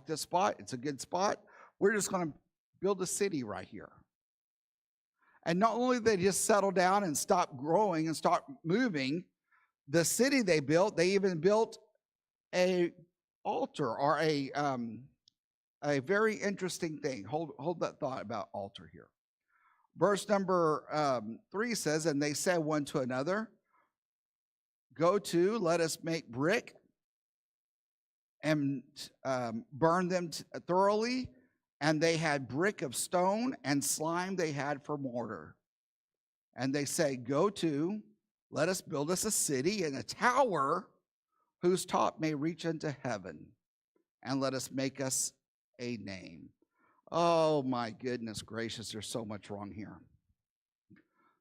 like this spot. It's a good spot. We're just going to build a city right here. And not only did they just settle down and stop growing and start moving, the city they built, they even built a altar, or a very interesting thing. Hold that thought about altar here. Verse number 3 says, and they said one to another, go to, let us make brick and burn them thoroughly. And they had brick of stone, and slime they had for mortar. And they say, go to, let us build us a city and a tower whose top may reach unto heaven, and let us make us a name. Oh my goodness gracious, there's so much wrong here.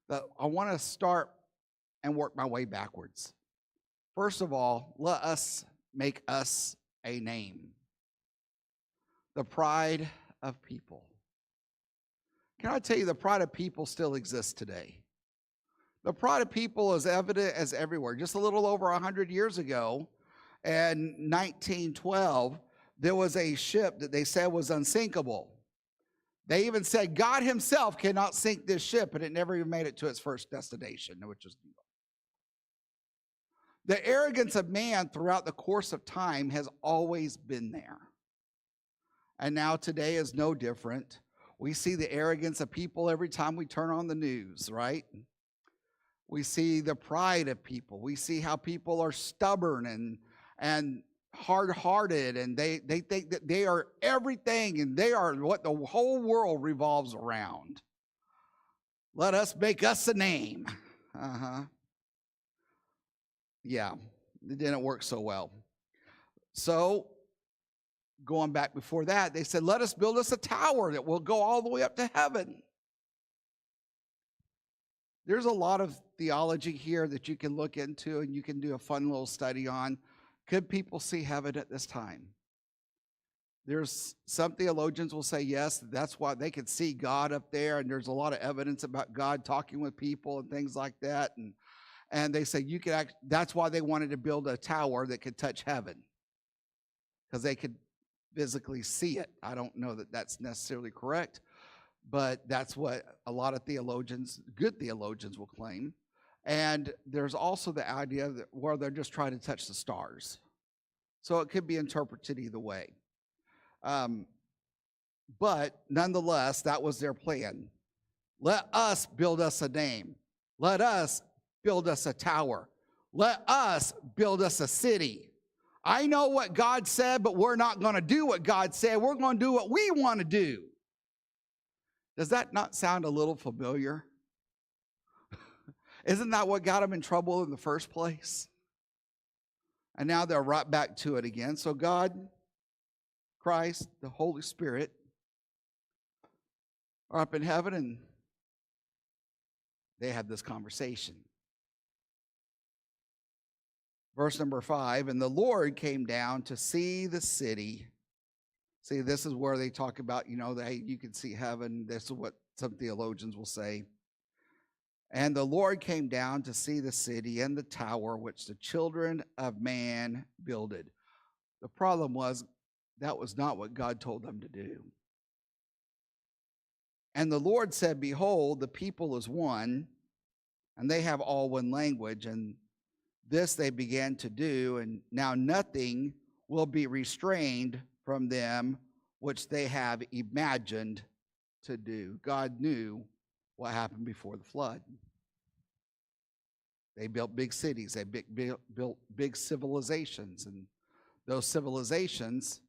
But I want to start and work my way backwards. First of all, let us make us a name. The pride of people. Can I tell you, the pride of people still exists today? The pride of people is evident as everywhere. Just a little over 100 years ago, in 1912, there was a ship that they said was unsinkable. They even said God himself cannot sink this ship, and it never even made it to its first destination, which is New York. The arrogance of man throughout the course of time has always been there. And now today is no different. We see the arrogance of people every time we turn on the news, right? We see the pride of people. We see how people are stubborn and hard-hearted, and they think that they are everything, and they are what the whole world revolves around. Let us make us a name. Yeah, it didn't work so well. So, going back before that, they said, let us build us a tower that will go all the way up to heaven. There's a lot of theology here that you can look into, and you can do a fun little study on. Could people see heaven at this time? There's some theologians will say yes, that's why they could see God up there, and there's a lot of evidence about God talking with people and things like that. And they say you could that's why they wanted to build a tower that could touch heaven, because they could physically see it. I don't know that that's necessarily correct, but that's what a lot of theologians, good theologians, will claim. And there's also the idea that where they're just trying to touch the stars. So it could be interpreted either way. But nonetheless, that was their plan. Let us build us a name. Let us build us a tower. Let us build us a city. I know what God said, but we're not going to do what God said. We're going to do what we want to do. Does that not sound a little familiar? Isn't that what got them in trouble in the first place? And now they're right back to it again. So God, Christ, the Holy Spirit are up in heaven, and they have this conversation. Verse number 5, and the Lord came down to see the city. See, this is where they talk about, you can see heaven. This is what some theologians will say. And the Lord came down to see the city and the tower which the children of man builded. The problem was that was not what God told them to do. And the Lord said, behold, the people is one, and they have all one language, and this they began to do, and now nothing will be restrained from them which they have imagined to do. God knew what happened before the flood. They built big cities. They built big civilizations. And those civilizations,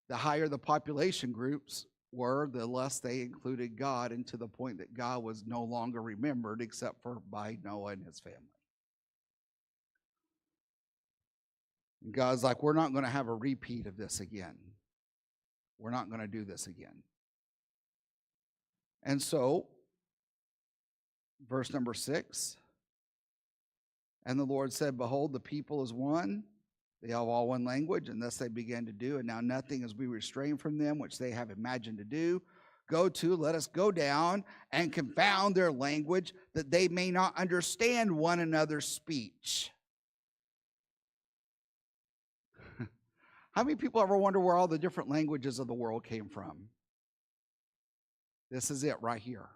the higher the population groups were, the less they included God, and to the point that God was no longer remembered except for by Noah and his family. And God's like, we're not going to have a repeat of this again. We're not going to do this again. And so, verse number 6, and the Lord said, behold, the people is one. They have all one language, and thus they began to do, and now nothing is be restrained from them, which they have imagined to do. Go to, let us go down and confound their language, that they may not understand one another's speech. How many people ever wonder where all the different languages of the world came from? This is it right here.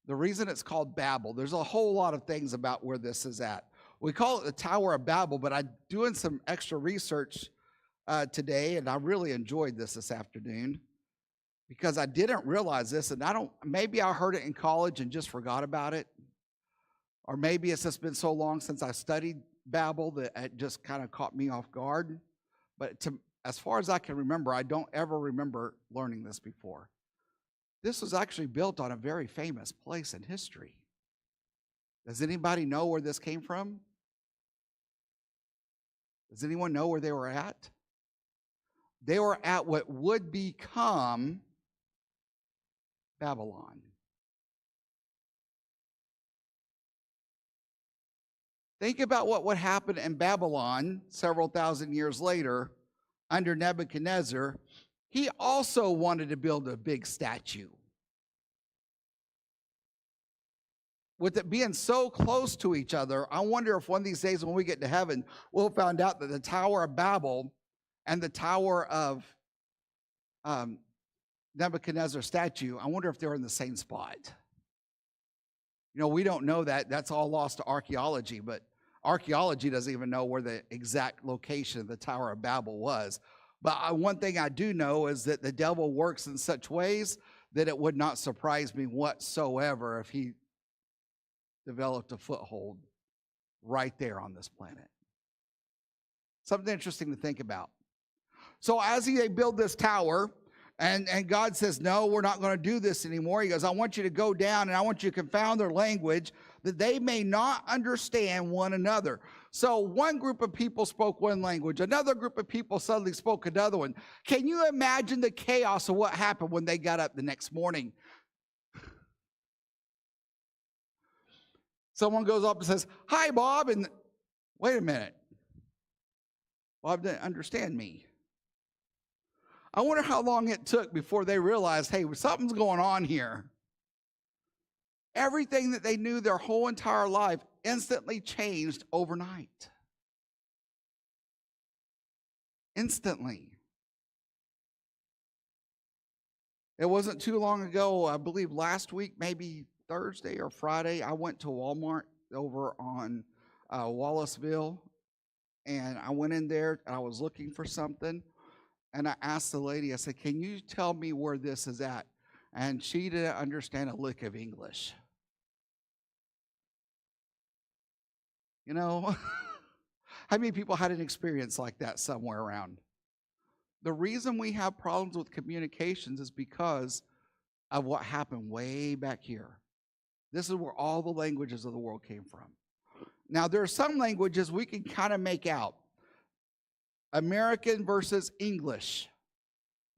The reason it's called Babel, there's a whole lot of things about where this is at. We call it the Tower of Babel, but I'm doing some extra research today, and I really enjoyed this afternoon because I didn't realize this, and maybe I heard it in college and just forgot about it, or maybe it's just been so long since I studied Babel that it just kind of caught me off guard. But as far as I can remember, I don't ever remember learning this before. This was actually built on a very famous place in history. Does anybody know where this came from? Does anyone know where they were at? They were at what would become Babylon. Think about what would happen in Babylon several thousand years later under Nebuchadnezzar. He also wanted to build a big statue. With it being so close to each other, I wonder if one of these days when we get to heaven, we'll find out that the Tower of Babel and the Tower of Nebuchadnezzar statue, I wonder if they're in the same spot. You know, we don't know that. That's all lost to archaeology, but archaeology doesn't even know where the exact location of the Tower of Babel was. But one thing I do know is that the devil works in such ways that it would not surprise me whatsoever if he developed a foothold right there on this planet. Something interesting to think about. So as they build this tower, and God says, no, we're not going to do this anymore. He goes, I want you to go down and I want you to confound their language that they may not understand one another. So one group of people spoke one language. Another group of people suddenly spoke another one. Can you imagine the chaos of what happened when they got up the next morning? Someone goes up and says, hi, Bob. And wait a minute. Bob didn't understand me. I wonder how long it took before they realized, hey, something's going on here. Everything that they knew their whole entire life instantly changed overnight. Instantly. It wasn't too long ago, I believe last week, maybe Thursday or Friday, I went to Walmart over on Wallaceville, and I went in there and I was looking for something. And I asked the lady, I said, can you tell me where this is at? And she didn't understand a lick of English. You know, how many people had an experience like that somewhere around? The reason we have problems with communications is because of what happened way back here. This is where all the languages of the world came from. Now, there are some languages we can kind of make out. American versus English.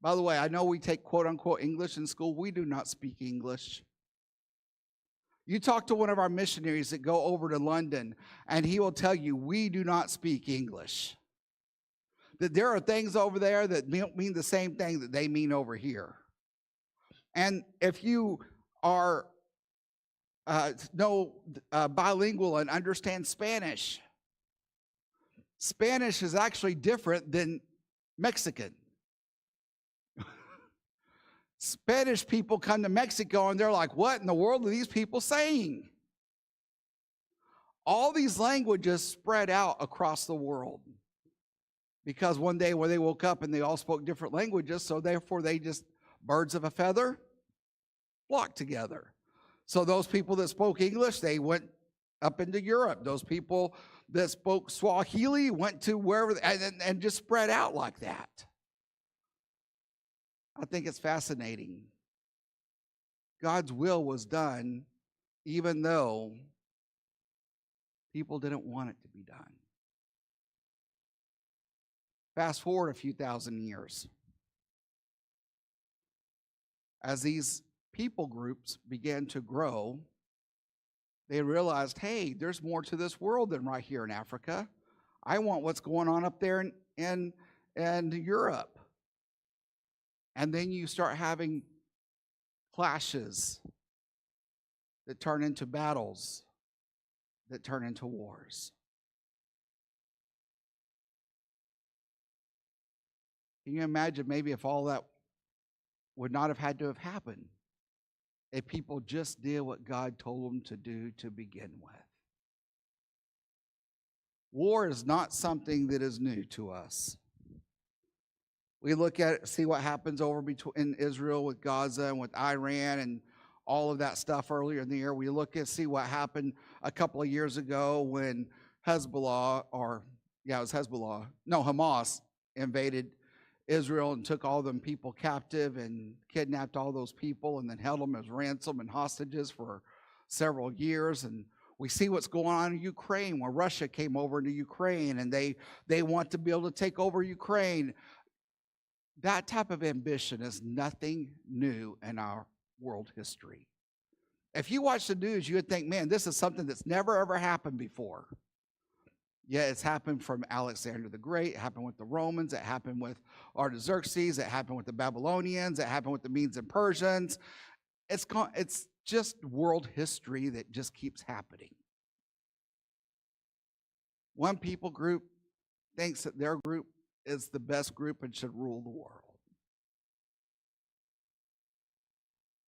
By the way, I know we take quote-unquote English in school. We do not speak English. You talk to one of our missionaries that go over to London, and he will tell you, we do not speak English. That there are things over there that mean the same thing that they mean over here. And if you are bilingual and understand Spanish, Spanish is actually different than Mexican. Spanish people come to Mexico and they're like, what in the world are these people saying? All these languages spread out across the world because one day when they woke up and they all spoke different languages, so therefore they just, birds of a feather, flocked together. So those people that spoke English, they went up into Europe. Those people that spoke Swahili went to wherever, and just spread out like that. I think it's fascinating. God's will was done even though people didn't want it to be done. Fast forward a few thousand years. As these people groups began to grow, they realized, hey, there's more to this world than right here in Africa. I want what's going on up there in Europe. And then you start having clashes that turn into battles, that turn into wars. Can you imagine maybe if all that would not have had to have happened if people just did what God told them to do to begin with? War is not something that is new to us. We look at it, see what happens over in Israel with Gaza and with Iran and all of that stuff earlier in the year. We look at see what happened a couple of years ago when Hamas invaded Israel and took all them people captive and kidnapped all those people and then held them as ransom and hostages for several years. And we see what's going on in Ukraine, where Russia came over into Ukraine and they want to be able to take over Ukraine. That type of ambition is nothing new in our world history. If you watch the news, you would think, man, this is something that's never ever happened before. Yeah, it's happened from Alexander the Great. It happened with the Romans. It happened with Artaxerxes. It happened with the Babylonians. It happened with the Medes and Persians. It's just world history that just keeps happening. One people group thinks that their group is the best group and should rule the world.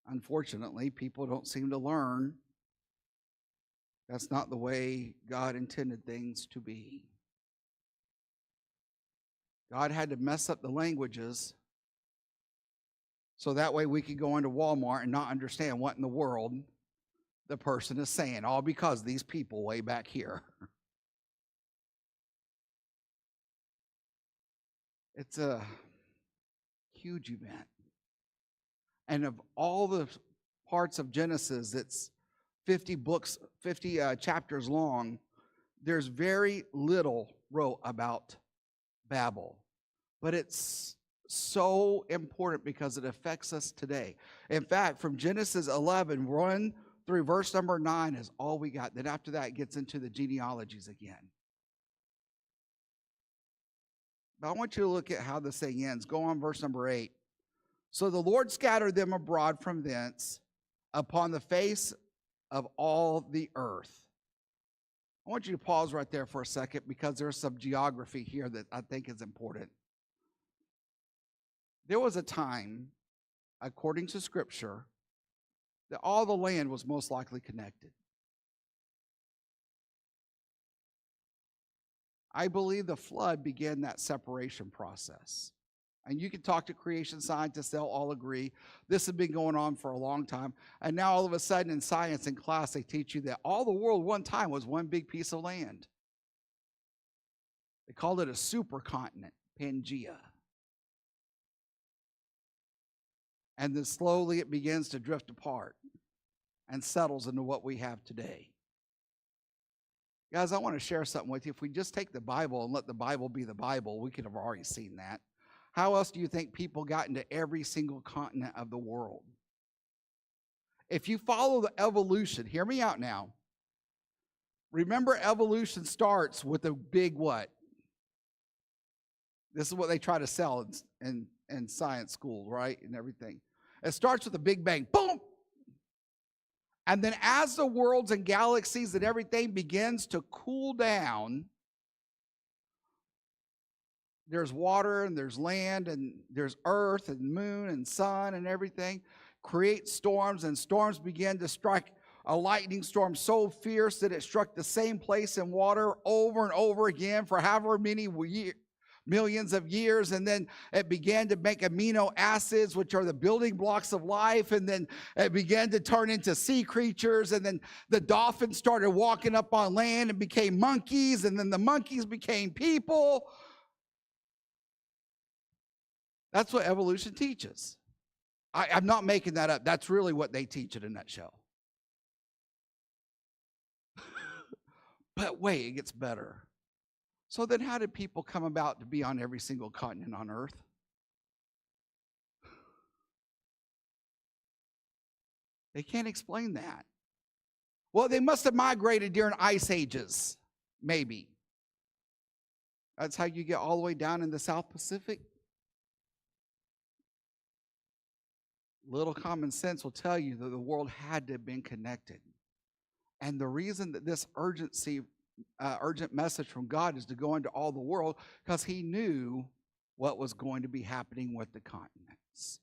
Unfortunately, people don't seem to learn that's not the way God intended things to be. God had to mess up the languages so that way we could go into Walmart and not understand what in the world the person is saying, all because of these people way back here. It's a huge event. And of all the parts of Genesis, it's 50 books, 50 chapters long. There's very little wrote about Babel. But it's so important because it affects us today. In fact, from Genesis 11, 1 through verse number 9 is all we got. Then after that, it gets into the genealogies again. But I want you to look at how this thing ends. Go on verse number 8. So the Lord scattered them abroad from thence upon the face of all the earth. I want you to pause right there for a second because there's some geography here that I think is important. There was a time, according to Scripture, that all the land was most likely connected. I believe the flood began that separation process. And you can talk to creation scientists, they'll all agree. This has been going on for a long time. And now all of a sudden in science in class, they teach you that all the world one time was one big piece of land. They called it a supercontinent, Pangea. And then slowly it begins to drift apart and settles into what we have today. Guys, I want to share something with you. If we just take the Bible and let the Bible be the Bible, we could have already seen that. How else do you think people got into every single continent of the world? If you follow the evolution, hear me out now. Remember, evolution starts with a big what? This is what they try to sell in science schools, right? And everything. It starts with a big bang. Boom! And then as the worlds and galaxies and everything begins to cool down, there's water and there's land and there's earth and moon and sun and everything. Create storms, and storms begin to strike. A lightning storm so fierce that it struck the same place in water over and over again for however many millions of years, and then it began to make amino acids, which are the building blocks of life, and then it began to turn into sea creatures, and then the dolphins started walking up on land and became monkeys, and then the monkeys became people. That's what evolution teaches. I'm not making that up. That's really what they teach in a nutshell. But wait, it gets better. So then how did people come about to be on every single continent on earth? They can't explain that. Well, they must have migrated during ice ages, maybe. That's how you get all the way down in the South Pacific. Little common sense will tell you that the world had to have been connected. And the reason that this urgent message from God is to go into all the world, because he knew what was going to be happening with the continents.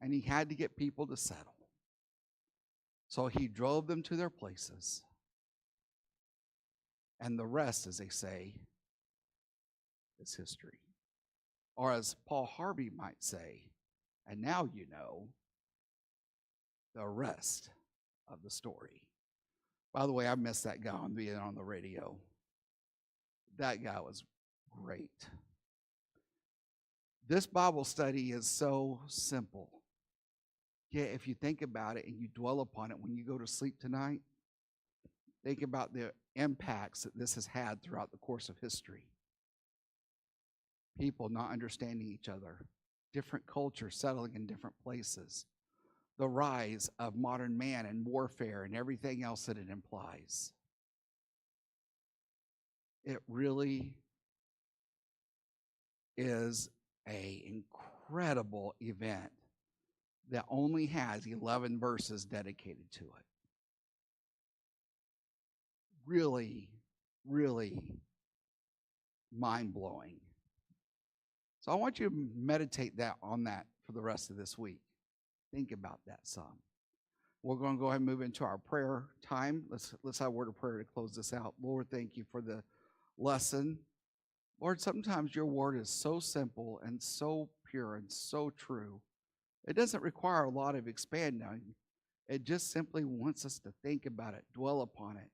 And he had to get people to settle. So he drove them to their places. And the rest, as they say, is history. Or as Paul Harvey might say, and now you know the rest of the story. By the way, I missed that guy on being on the radio. That guy was great. This Bible study is so simple. Yeah, if you think about it and you dwell upon it when you go to sleep tonight, think about the impacts that this has had throughout the course of history. People not understanding each other, different cultures settling in different places, the rise of modern man and warfare and everything else that it implies. It really is an incredible event that only has 11 verses dedicated to it. Really, really mind-blowing. So I want you to meditate on that for the rest of this week. Think about that some. We're going to go ahead and move into our prayer time. Let's have a word of prayer to close this out. Lord, thank you for the lesson. Lord, sometimes your word is so simple and so pure and so true. It doesn't require a lot of expanding. It just simply wants us to think about it, dwell upon it,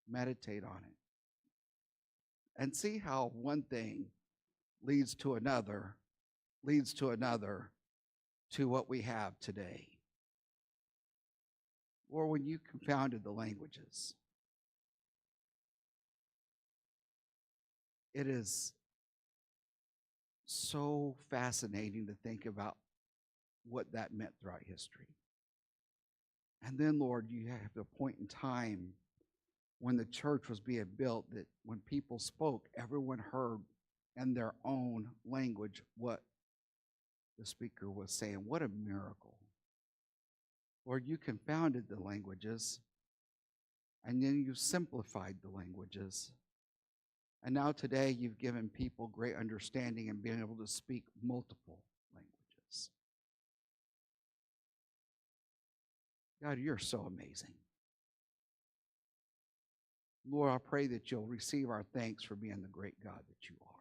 meditate on it, and see how one thing leads to another, to what we have today. Or when you confounded the languages, it is so fascinating to think about what that meant throughout history. And then, Lord, you have the point in time when the church was being built that when people spoke, everyone heard in their own language what the speaker was saying. What a miracle. Lord, you confounded the languages, and then you simplified the languages. And now today you've given people great understanding and being able to speak multiple languages. God, you're so amazing. Lord, I pray that you'll receive our thanks for being the great God that you are.